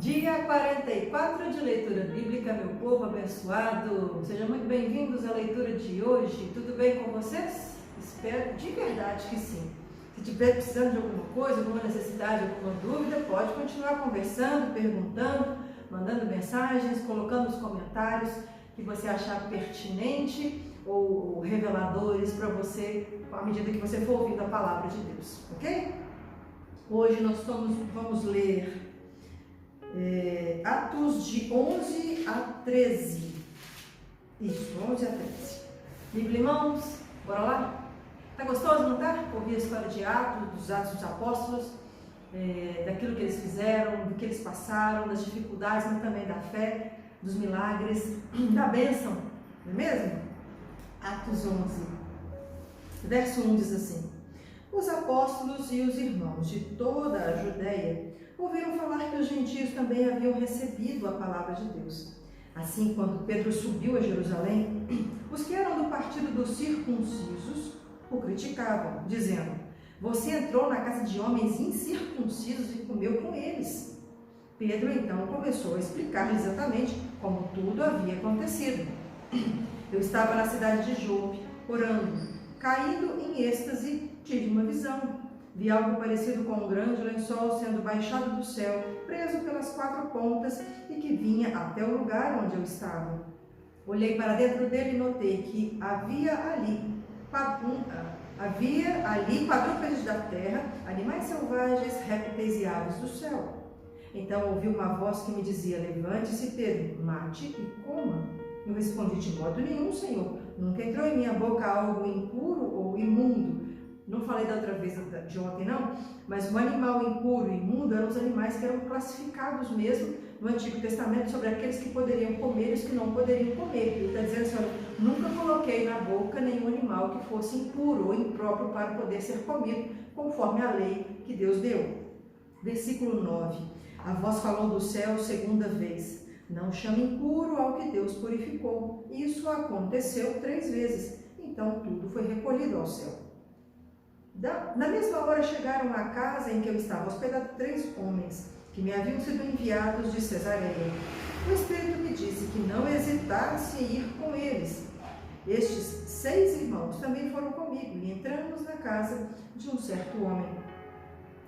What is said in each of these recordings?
Dia 44 de leitura bíblica, meu povo abençoado. Sejam muito bem-vindos à leitura de hoje. Tudo bem com vocês? Espero de verdade que sim. Se estiver precisando de alguma coisa, alguma necessidade, alguma dúvida, pode continuar conversando, perguntando, mandando mensagens, colocando os comentários que você achar pertinente ou reveladores para você, à medida que você for ouvindo a palavra de Deus, ok? Hoje nós vamos ler Atos de 11 a 13. Isso, 11 a 13. Bíblia, irmãos, bora lá? Tá gostoso, não tá? Ouvir a história de Atos, dos Atos dos Apóstolos, daquilo que eles fizeram, do que eles passaram, das dificuldades, mas também da fé, dos milagres, da bênção, não é mesmo? Atos 11, verso 1 diz assim: Os apóstolos e os irmãos de toda a Judéia ouviram falar que os gentios também haviam recebido a palavra de Deus. Assim, quando Pedro subiu a Jerusalém, os que eram do partido dos circuncisos o criticavam, dizendo: Você entrou na casa de homens incircuncisos e comeu com eles. Pedro então começou a explicar-lhes exatamente como tudo havia acontecido. Eu estava na cidade de Jope, orando. Caído em êxtase, tive uma visão. Vi algo parecido com um grande lençol sendo baixado do céu, preso pelas quatro pontas e que vinha até o lugar onde eu estava. Olhei para dentro dele e notei que havia ali quadrúpedes da terra, animais selvagens, répteis e aves do céu. Então ouvi uma voz que me dizia: Levante-se, Pedro, mate e coma. Eu respondi: De modo nenhum, Senhor. Nunca entrou em minha boca algo impuro ou imundo. Não falei da outra vez de ontem, não, mas o animal impuro e imundo eram os animais que eram classificados mesmo no Antigo Testamento sobre aqueles que poderiam comer e os que não poderiam comer. Ele está dizendo assim: olha, nunca coloquei na boca nenhum animal que fosse impuro ou impróprio para poder ser comido, conforme a lei que Deus deu. Versículo 9. A voz falou do céu segunda vez: Não chame impuro ao que Deus purificou. Isso aconteceu 3 vezes. Então tudo foi recolhido ao céu. Na mesma hora chegaram à casa em que eu estava hospedado 3 homens, que me haviam sido enviados de Cesareia. O Espírito me disse que não hesitasse em ir com eles. Estes 6 irmãos também foram comigo e entramos na casa de um certo homem.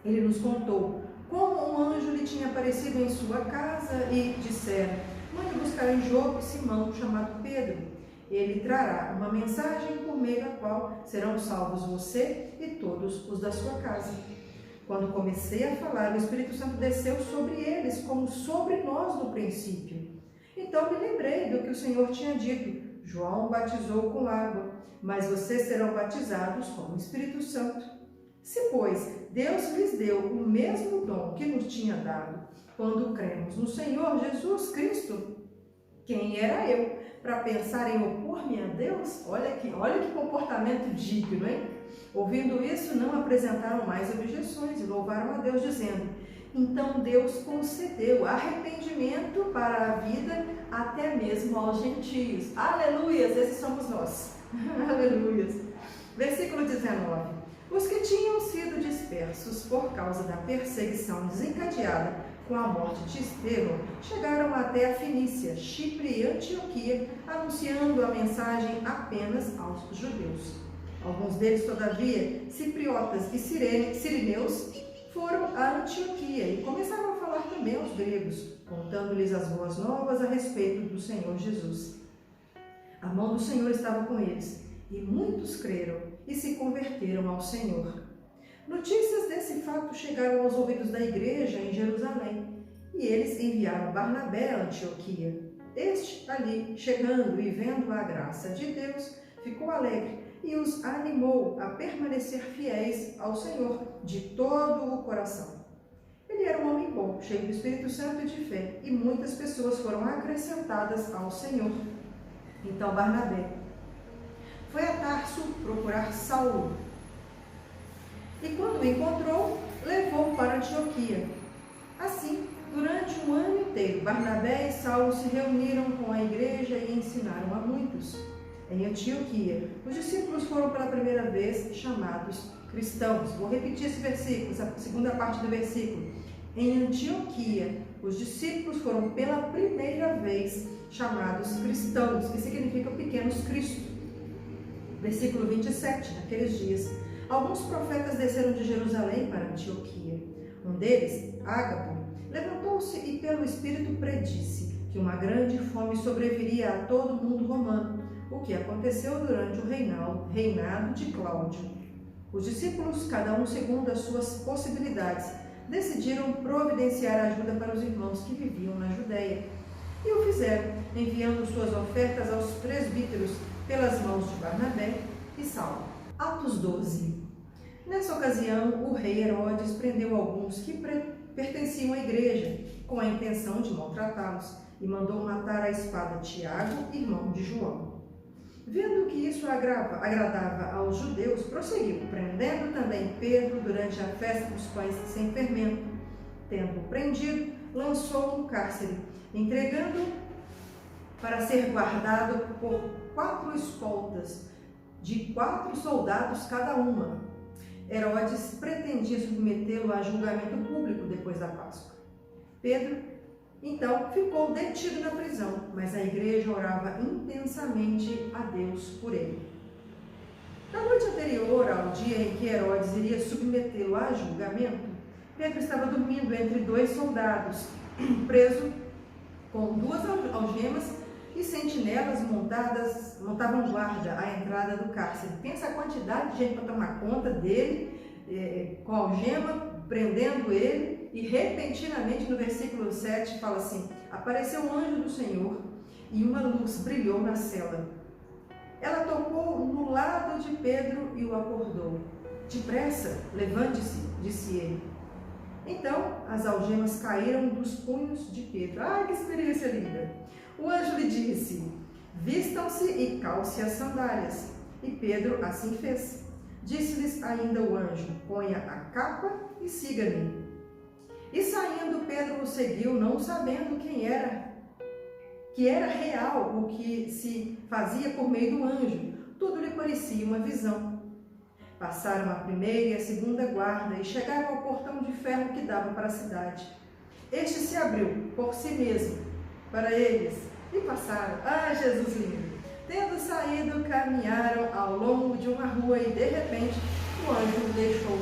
Ele nos contou como um anjo lhe tinha aparecido em sua casa e dissera: Mande buscar em Jope Simão, chamado Pedro. Ele trará uma mensagem por meio da qual serão salvos você e todos os da sua casa. Quando comecei a falar, o Espírito Santo desceu sobre eles, como sobre nós no princípio. Então me lembrei do que o Senhor tinha dito: João batizou com água, mas vocês serão batizados com o Espírito Santo. Se, pois, Deus lhes deu o mesmo dom que nos tinha dado quando cremos no Senhor Jesus Cristo, quem era eu para pensar em opor-me a Deus? Olha que comportamento digno, hein? Ouvindo isso, não apresentaram mais objeções e louvaram a Deus, dizendo: Então Deus concedeu arrependimento para a vida até mesmo aos gentios. Aleluias, esses somos nós. Aleluias. Versículo 19. Os que tinham sido dispersos por causa da perseguição desencadeada com a morte de Estevão, chegaram até a Fenícia, Chipre e Antioquia, anunciando a mensagem apenas aos judeus. Alguns deles, todavia, cipriotas e sirineus, foram a Antioquia e começaram a falar também aos gregos, contando-lhes as boas novas a respeito do Senhor Jesus. A mão do Senhor estava com eles, e muitos creram e se converteram ao Senhor. Notícias desse fato chegaram aos ouvidos da igreja em Jerusalém, e eles enviaram Barnabé a Antioquia. Este, ali, chegando e vendo a graça de Deus, ficou alegre e os animou a permanecer fiéis ao Senhor de todo o coração. Ele era um homem bom, cheio do Espírito Santo e de fé, e muitas pessoas foram acrescentadas ao Senhor. Então Barnabé foi a Tarso procurar Saulo, e quando o encontrou, levou-o para Antioquia. Assim, durante 1 ano inteiro, Barnabé e Saulo se reuniram com a igreja e ensinaram a muitos. Em Antioquia, os discípulos foram pela primeira vez chamados cristãos. Vou repetir esse versículo, essa segunda parte do versículo. Em Antioquia, os discípulos foram pela primeira vez chamados cristãos, que significa pequenos Cristo. Versículo 27, naqueles dias, alguns profetas desceram de Jerusalém para Antioquia. Um deles, Ágabo, levantou-se e pelo Espírito predisse que uma grande fome sobreviria a todo o mundo romano, o que aconteceu durante o reinado de Cláudio. Os discípulos, cada um segundo as suas possibilidades, decidiram providenciar ajuda para os irmãos que viviam na Judéia. E o fizeram, enviando suas ofertas aos presbíteros pelas mãos de Barnabé e Saulo. Atos 12. Nessa ocasião, o rei Herodes prendeu alguns que pertenciam à igreja, com a intenção de maltratá-los, e mandou matar à espada Tiago, irmão de João. Vendo que isso agradava aos judeus, prosseguiu, prendendo também Pedro durante a festa dos pães sem fermento. Tendo prendido, lançou-o no cárcere, entregando para ser guardado por 4 escoltas, de 4 soldados cada uma. Herodes pretendia submetê-lo a julgamento público depois da Páscoa. Pedro, então, ficou detido na prisão, mas a igreja orava intensamente a Deus por ele. Na noite anterior ao dia em que Herodes iria submetê-lo a julgamento, Pedro estava dormindo entre 2 soldados, preso com 2 algemas, e sentinelas montavam guarda à entrada do cárcere. Pensa a quantidade de gente para tomar conta dele, com algema, prendendo ele. E repentinamente, no versículo 7, fala assim: apareceu um anjo do Senhor e uma luz brilhou na cela. Ela tocou no lado de Pedro e o acordou. Depressa, levante-se, disse ele. Então, as algemas caíram dos punhos de Pedro. Ai, que experiência linda! O anjo lhe disse: vistam-se e calce as sandálias. E Pedro assim fez. Disse-lhes ainda o anjo: ponha a capa e siga-me. E saindo, Pedro o seguiu, não sabendo que era real o que se fazia por meio do anjo. Tudo lhe parecia uma visão. Passaram a primeira e a segunda guarda e chegaram ao portão de ferro que dava para a cidade. Este se abriu por si mesmo para eles e passaram. Ah, Jesus lindo! Tendo saído, caminharam ao longo de uma rua e, de repente, o anjo o deixou.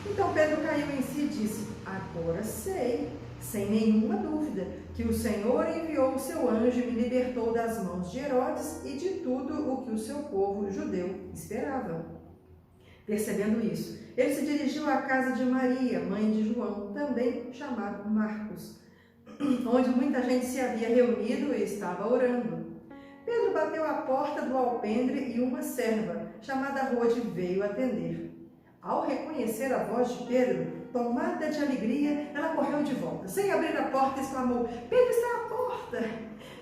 Então Pedro caiu em si e disse: agora sei, sem nenhuma dúvida, que o Senhor enviou o seu anjo e me libertou das mãos de Herodes e de tudo o que o seu povo judeu esperava. Percebendo isso, ele se dirigiu à casa de Maria, mãe de João, também chamado Marcos, onde muita gente se havia reunido e estava orando. Pedro bateu à porta do alpendre e uma serva, chamada Rode, veio atender. Ao reconhecer a voz de Pedro, tomada de alegria, ela correu de volta. Sem abrir a porta, exclamou: Pedro está à porta!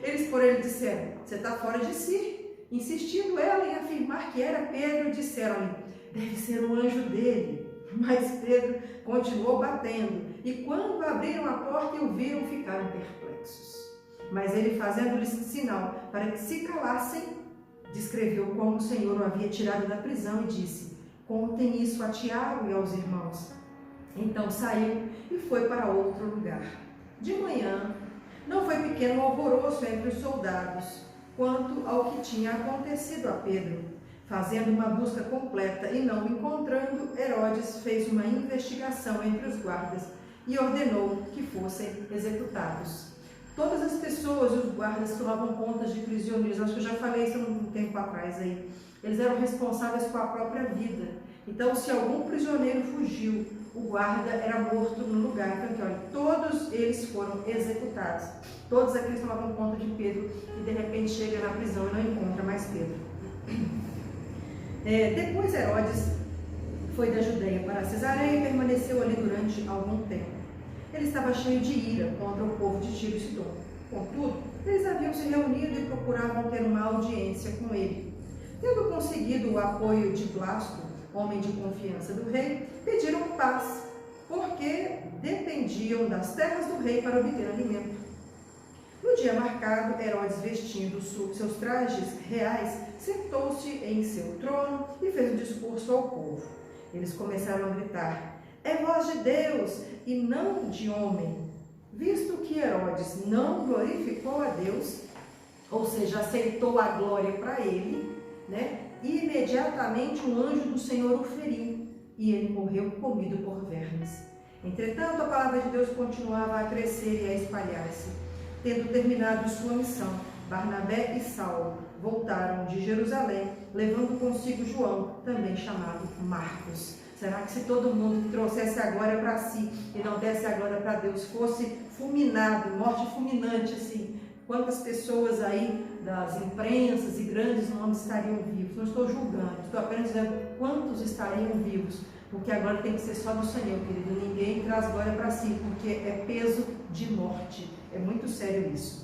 Eles, porém, lhe disseram: você está fora de si. Insistindo ela em afirmar que era Pedro, disseram-lhe: deve ser o anjo dele. Mas Pedro continuou batendo, e quando abriram a porta e o viram, ficaram perplexos. Mas ele, fazendo-lhes sinal para que se calassem, descreveu como o Senhor o havia tirado da prisão e disse: contem isso a Tiago e aos irmãos. Então saiu e foi para outro lugar. De manhã, não foi pequeno o alvoroço entre os soldados quanto ao que tinha acontecido a Pedro. Fazendo uma busca completa e não o encontrando, Herodes fez uma investigação entre os guardas e ordenou que fossem executados. Todas as pessoas e os guardas que tomavam conta de prisioneiros, acho que eu já falei isso um tempo atrás aí, eles eram responsáveis por a própria vida. Então, se algum prisioneiro fugiu, o guarda era morto no lugar. Então, aqui, olha, todos eles foram executados. Todos aqueles tomavam conta de Pedro e de repente chega na prisão e não encontra mais Pedro. Depois Herodes foi da Judeia para Cesareia e permaneceu ali durante algum tempo. Ele estava cheio de ira contra o povo de Tiro e Sidom. Contudo, eles haviam se reunido e procuravam ter uma audiência com ele. Tendo conseguido o apoio de Blasto, homem de confiança do rei, pediram paz, porque dependiam das terras do rei para obter alimento. No dia marcado, Herodes, vestindo seus trajes reais, sentou-se em seu trono e fez um discurso ao povo. Eles começaram a gritar: é voz de Deus, e não de homem. Visto que Herodes não glorificou a Deus, ou seja, aceitou a glória para ele, né? Imediatamente um anjo do Senhor o feriu e ele morreu comido por vermes. Entretanto, a palavra de Deus continuava a crescer e a espalhar-se. Tendo terminado sua missão, Barnabé e Saulo voltaram de Jerusalém, levando consigo João, também chamado Marcos. Será que se todo mundo que trouxesse a glória para si e não desse a glória para Deus fosse fulminado, morte fulminante assim, quantas pessoas aí das imprensas e grandes nomes estariam vivos? Não estou julgando, estou apenas dizendo quantos estariam vivos, porque agora tem que ser só do Senhor, querido. Ninguém traz glória para si, porque é peso de morte. É muito sério isso.